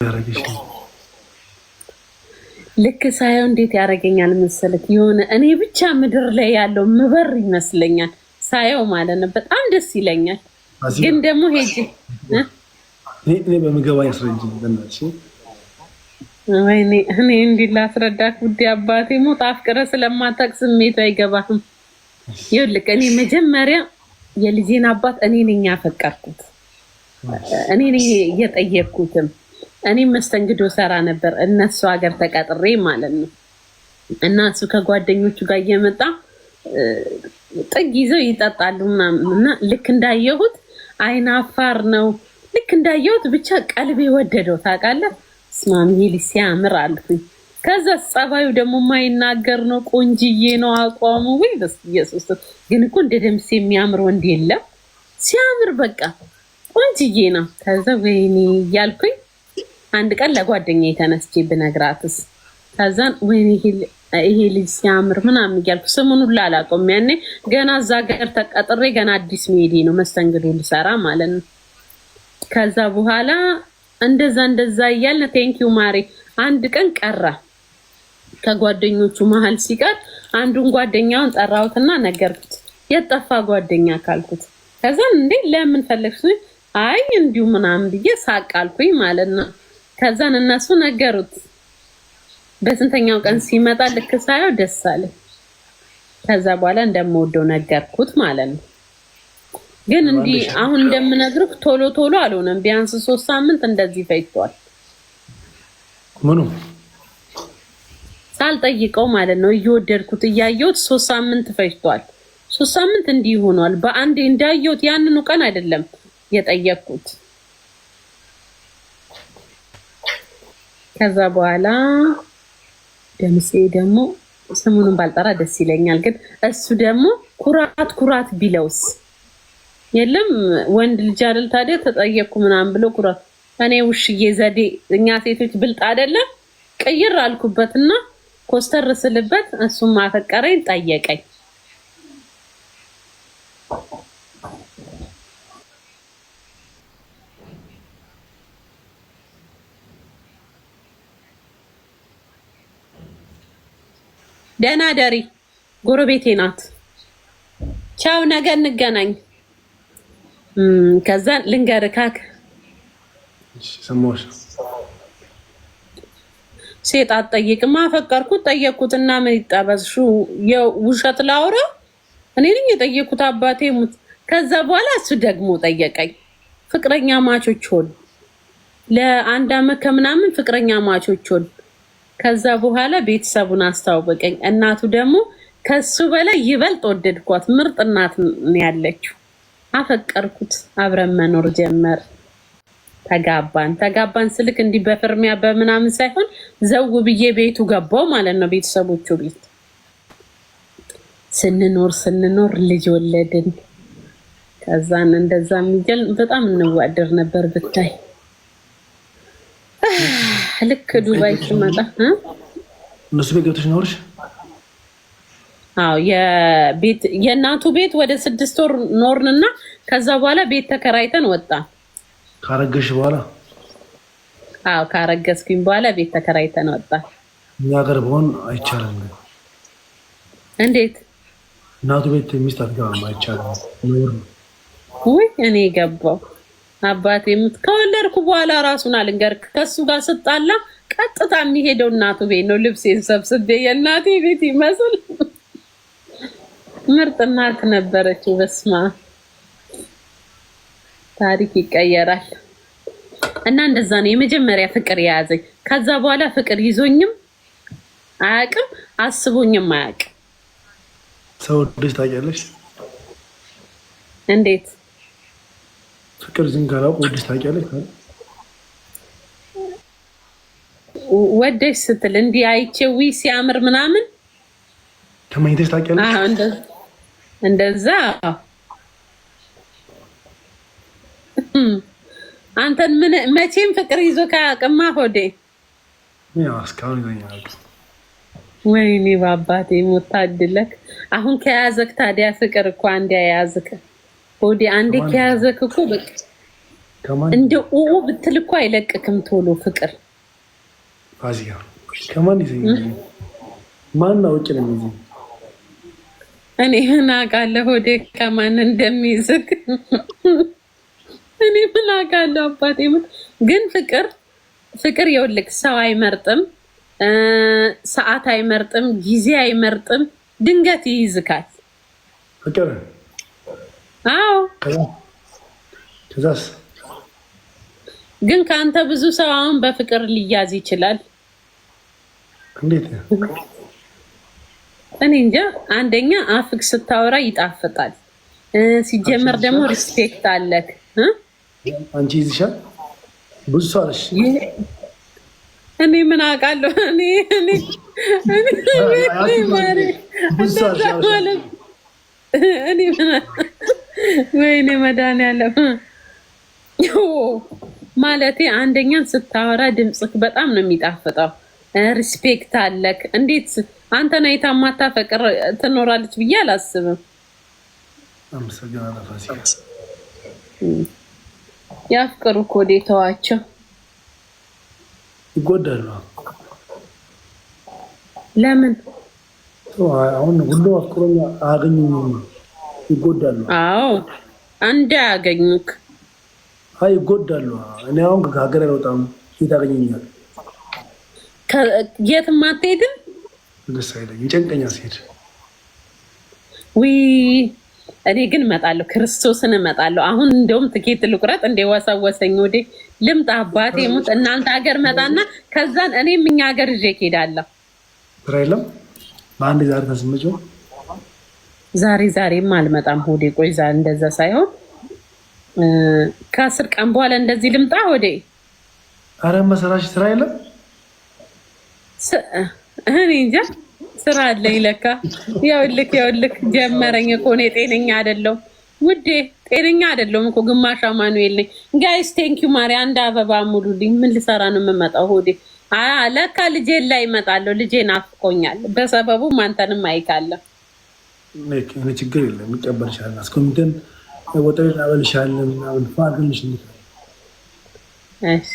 ያረጋሽ ልክ ሳይሆን እንዴት ያደርገኛል መሰለክ? የሆነ እኔ ብቻ ምድር ላይ ያለው ምበር ይመስለኛል ሳየው ማለት ነው። በጣም ደስ ይለኛል። ግን ደግሞ ሄጂ እኔ በምገባ ያስረጅ ለናሽ ወይኔ እኔ እንዲህ ላስረዳክ ውዴ አባቴ ሞት አፍቅረ ስለማታውቅ ስሜቱ አይገባህም። ይኸውልህ እኔ መጀመሪያ የልጄን አባት እኔ ነኝ ያፈቀርኩት፣ እኔ ነኝ የጠየቅኩትም። እኔ መስተንግዶ ሰራ ነበር እነሱ ሀገር ተቀጥሬ ማለት ነው። እና እሱ ከጓደኞቹ ጋር እየመጣ ጥግ ይዘው ይጠጣሉ ምናምን እና ልክ እንዳየሁት አይናፋር ነው። ልክ እንዳየሁት ብቻ ቀልቤ ወደደው ታውቃለህ። ስማሚ ልጅ ሲያምር አልኩኝ። ከዛ ጸባዩ ደግሞ የማይናገር ነው፣ ቆንጅዬ ነው አቋሙ። ወይ በኢየሱስ ግን እኮ እንደ ደምሴ የሚያምር ወንድ የለም። ሲያምር በቃ ቆንጅዬ ነው። ከዛ ወይኔ እያልኩኝ አንድ ቀን ለጓደኛዬ ተነስቼ ብነግራትስ፣ ከዛን ወይኔ ይሄ ልጅ ሲያምር ምናምን እያልኩ ስሙን ሁላ አላውቀውም። ያኔ ገና እዛ ሀገር ተቀጥሬ ገና አዲስ መሄዴ ነው መስተንግዶ ልሰራ ማለት ነው። ከዛ በኋላ እንደዛ እያልን ቴንኪው ማሪ አንድ ቀን ቀራ። ከጓደኞቹ መሀል ሲቀር አንዱን ጓደኛውን ጠራሁትና ነገርኩት። የጠፋ ጓደኛ ካልኩት። ከዛን እንዴ ለምን ፈለግሽ? አይ እንዲሁ ምናምን ብዬ ሳቃልኩኝ ማለት ነው። ከዛን እነሱ ነገሩት። በስንተኛው ቀን ሲመጣ ልክ ሳየው ደስ አለኝ። ከዛ በኋላ እንደምወደው ነገርኩት ማለት ነው። ግን እንዲህ አሁን እንደምነግርህ ቶሎ አልሆነም። ቢያንስ 3 ሳምንት እንደዚህ ፈጅቷል። ምኑ ሳልጠይቀው ማለት ነው። እየወደድኩት እያየሁት 3 ሳምንት ፈጅቷል። 3 ሳምንት እንዲህ ሆኗል። በአንዴ እንዳየሁት ያንኑ ቀን አይደለም የጠየቅኩት። ከዛ በኋላ ደምሴ ደግሞ ስሙንም ባልጠራ ደስ ይለኛል። ግን እሱ ደግሞ ኩራት ቢለውስ የለም ወንድ ልጅ አይደል ታዲያ ተጠየቅኩ ምናምን ብሎ ኩራት። እኔ ውሽዬ ዘዴ እኛ ሴቶች ብልጥ አይደለም ቅይር አልኩበትና ኮስተር ስልበት እሱም አፈቀረኝ ጠየቀኝ። ደህና ደሪ ጎረቤቴ ናት። ቻው ነገ እንገናኝ። ከዛ ልንገርካክ ሰሞሽ ሴት አትጠይቅም። አፈቀርኩት ጠየቅኩት እና ምን ይጠበስሹ የውሸት ላውራ እኔ ነኝ የጠየቅኩት አባቴ ሙት። ከዛ በኋላ እሱ ደግሞ ጠየቀኝ። ፍቅረኛ ማቾች ሆን ለአንድ አመት ከምናምን ፍቅረኛ ማቾች ሆን። ከዛ በኋላ ቤተሰቡን አስተዋወቀኝ። እናቱ ደግሞ ከሱ በላይ ይበልጥ ወደድኳት። ምርጥ እናት ነው ያለችው። አፈቀርኩት። አብረን መኖር ጀመር። ተጋባን ስልክ እንዲህ በፍርሚያ በምናምን ሳይሆን ዘው ብዬ ቤቱ ገባው ማለት ነው። ቤተሰቦቹ ቤት ስንኖር ልጅ ወለድን። ከዛን እንደዛ የሚጀል በጣም እንዋደር ነበር ብታይ። ልክ ዱባይ ሲመጣ እነሱ ቤት ገብተሽ ኖርሽ? አዎ የእናቱ ቤት ወደ 6 ወር ኖርንና ከዛ በኋላ ቤት ተከራይተን ወጣን። ካረገሽ በኋላ? አዎ ካረገዝኩኝ በኋላ ቤት ተከራይተን ወጣን። እኛ ሀገር በሆን አይቻልም። እንዴት? እናቱ ቤት ሚስት አትገባም፣ አይቻልም። ውይ እኔ ገባው አባቴ ሙት። ከወለድኩ በኋላ ራሱን አልንገርክ ከሱ ጋር ስጣላ ቀጥታ የሚሄደው እናቱ ቤት ነው። ልብሴን ሰብስቤ የእናቴ ቤት ይመስል ምርጥ እናት ነበረች። በስማ ታሪክ ይቀየራል። እና እንደዛ ነው የመጀመሪያ ፍቅር የያዘኝ። ከዛ በኋላ ፍቅር ይዞኝም አያውቅም፣ አስቦኝም አያውቅም። ሰው ልጅ ታውቂያለሽ? እንዴት ፍቅር ዝንጋላው ወድሽ ታውቂያለሽ? ወደሽ ስትል እንዲህ አይቼው ሲያምር ምናምን ተመኝተሽ ታውቂያለሽ? አዎ እንደዛ። አንተን ምን መቼም ፍቅር ይዞ ካቅማ ሆዴ ያው እስካሁን ይዘኛል። ወይኔ ባባቴ ሞታድለክ። አሁን ከያዘክ ታዲያ ፍቅር እኮ አንዴ ያያዝክ ሆዴ። አንዴ ከያዘክ እኮ በቃ እንደ ኡኡ ብትል እኮ አይለቅክም ቶሎ ፍቅር ፋሲካ ከማን ይዘኝ ማን አውጭ ነው የሚይዘኝ? እኔ ምን አውቃለሁ ሆዴ ከማን እንደሚይዝክ እኔ ምን አውቃለሁ አባቴ። ግን ፍቅር ይኸውልህ ሰው አይመርጥም፣ ሰዓት አይመርጥም፣ ጊዜ አይመርጥም። ድንገት ይይዝካል ፍቅር። አዎ ከዛስ ግን ከአንተ ብዙ ሰው አሁን በፍቅር ሊያዝ ይችላል። እንዴት? እኔ እንጃ። አንደኛ አፍክ ስታወራ ይጣፍጣል። ሲጀመር ደግሞ ሪስፔክት አለክ። አንቺ ይዝሻል ብዙ ሰው አለሽ። እኔ ምን አውቃለሁ? ወይኔ መድኃኒዓለም ማለቴ አንደኛን ስታወራ ድምፅክ በጣም ነው የሚጣፍጠው። ሪስፔክት አለክ። እንዴት አንተን አይታ ማታፈቅር ትኖራለች ብዬ አላስብም። አመሰግናለሁ ፋሲካ። ያፍቅሩ እኮ ተዋቸው፣ ይጎዳሉ። ለምን አሁን ሁሉ አፍቅሮኛ አያገኙኝም፣ ይጎዳሉ። አዎ እንዳያገኙክ። አይ ይጎዳሉ። እኔ አሁን ከሀገር አልወጣም፣ የት ያገኘኛል? የትም አትሄድም? ደስ አይለኝ፣ ይጨንቀኛል ሲሄድ። እኔ ግን እመጣለሁ፣ ክርስቶስን እመጣለሁ። አሁን እንደውም ትኬት ልቁረጥ እንደ ወሰወሰኝ። ወዴ ልምጣ አባቴ ሙት እናንተ ሀገር መጣና ከዛን እኔም እኛ ሀገር ይዤ እሄዳለሁ። ስራ የለም በአንድ ዛሬ ተስምጪው። ዛሬም አልመጣም ሆዴ። ቆይ እንደዛ ሳይሆን ከ10 ቀን በኋላ እንደዚህ ልምጣ ሆዴ። አረ መሰራሽ ስራ የለም። እኔ እንጃ ስራ አለኝ ለካ። ይኸውልህ ጀመረኝ እኮ እኔ ጤነኛ አይደለሁም ውዴ፣ ጤነኛ አይደለሁም እኮ ግማሽ አማኑኤል ነኝ። ጋይስ ቴንኪዩ ማሪ። አንድ አበባ ሙሉልኝ። ምን ልሰራ ነው የምመጣው ሆዴ? ለካ ልጄን ላይ እመጣለሁ። ልጄን አፍቆኛል። በሰበቡ አንተንም አይካለሁ። እኔ ችግር የለም ይቀበልሻል። አስኮሚተን ወጣሽ አበልሻለን ምናምን ፋግልሽ። እሺ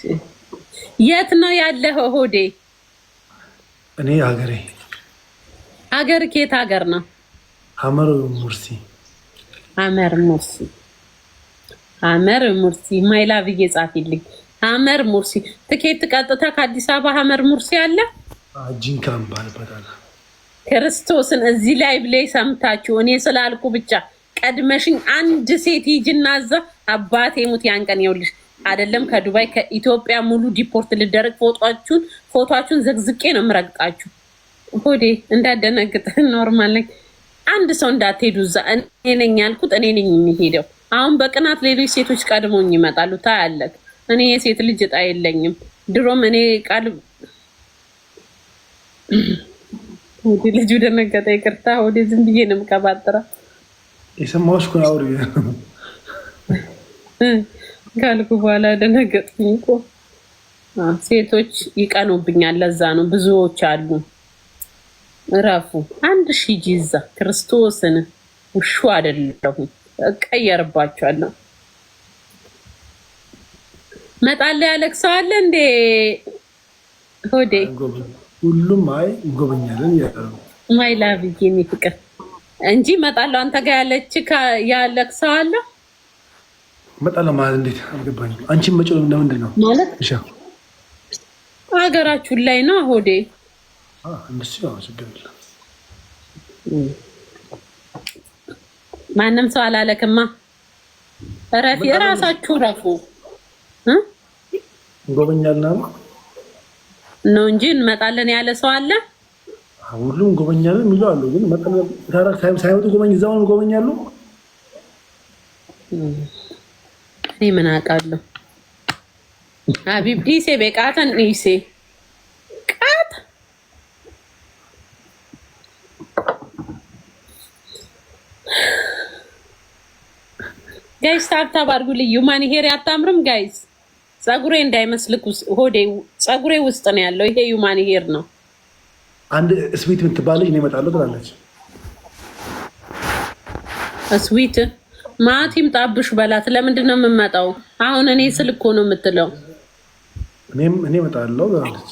የት ነው ያለኸው ሆዴ? እኔ ሀገር ከየት ሀገር ነው? ሐመር ሙርሲ። ሐመር ሙርሲ ማይላ ብዬ ጻፊልኝ። ሐመር ሙርሲ ትኬት ቀጥታ ከአዲስ አበባ ሐመር ሙርሲ አለ። ጂንካም ባልበታል። ክርስቶስን እዚህ ላይ ብለይ ሰምታችሁ እኔ ስላልኩ ብቻ ቀድመሽኝ አንድ ሴት ሂጂና እዛ አባቴ ሙት ያንቀን ይኸውልሽ አይደለም ከዱባይ ከኢትዮጵያ ሙሉ ዲፖርት ልደረግ ፎቶአችሁን ዘግዝቄ ነው የምረግጣችሁ። ሆዴ እንዳደነግጥ ኖርማል ነኝ። አንድ ሰው እንዳትሄዱ እዛ እኔ ነኝ ያልኩት፣ እኔ ነኝ የሚሄደው። አሁን በቅናት ሌሎች ሴቶች ቀድሞኝ ይመጣሉ። ታያለክ። እኔ የሴት ልጅ እጣ የለኝም። ድሮም እኔ ሆዴ ልጁ ደነገጠ። ይቅርታ ሆዴ ዝም ብዬ ነው የምቀባጥራ። የሰማሁሽ እኮ አውሪ ካልኩ በኋላ ደነገጥኩኝ እኮ። ሴቶች ይቀኑብኛል። ለዛ ነው ብዙዎች አሉ። እረፉ። 1000 ጂዛ ክርስቶስን ውሹ አይደለሁም። እቀየርባቸዋለሁ። መጣለ ያለቅሰዋል እንዴ ሆዴ? ሁሉም አይ እንጎበኛለን ያለው ማይ ላቭ ጂኒ ፍቅር እንጂ መጣለው። አንተ ጋር ያለቅሰዋል። መጣለ ማለት እንዴት አልገባኝም። አንቺ መጪው ለምንድን ነው ማለት? እሺ ሀገራችሁ ላይ ነው ሆዴ። እንደሱ ነው ችግር የለም። ማንም ሰው አላለክማ። ረፊ ራሳችሁ ረፉ። እንጎበኛለን ነው እንጂ እንመጣለን ያለ ሰው አለ። ሁሉም እንጎበኛለን የሚለው አሉ። ግን መጣለ ሳይወጡ ጎበኝ እዛው እንጎበኛሉ። እኔ ምን አውቃለሁ? ሀቢብ ዲሴ በቃተን ዲሴ ቃት ጋይስ ታብታብ አድርጉልኝ። ዩማን ሄር አታምርም ጋይስ? ፀጉሬ እንዳይመስልክ ሆዴ ፀጉሬ ውስጥ ነው ያለው። ይሄ ዩማን ሄር ነው። አንድ ስዊት የምትባል ልጅ ነው እመጣለሁ ትላለች። ስዊት ማቲም ጣብሽ በላት። ለምንድን ነው የምመጣው? አሁን እኔ ስልክ እኮ ነው የምትለው። እኔ እመጣለሁ ብላለች።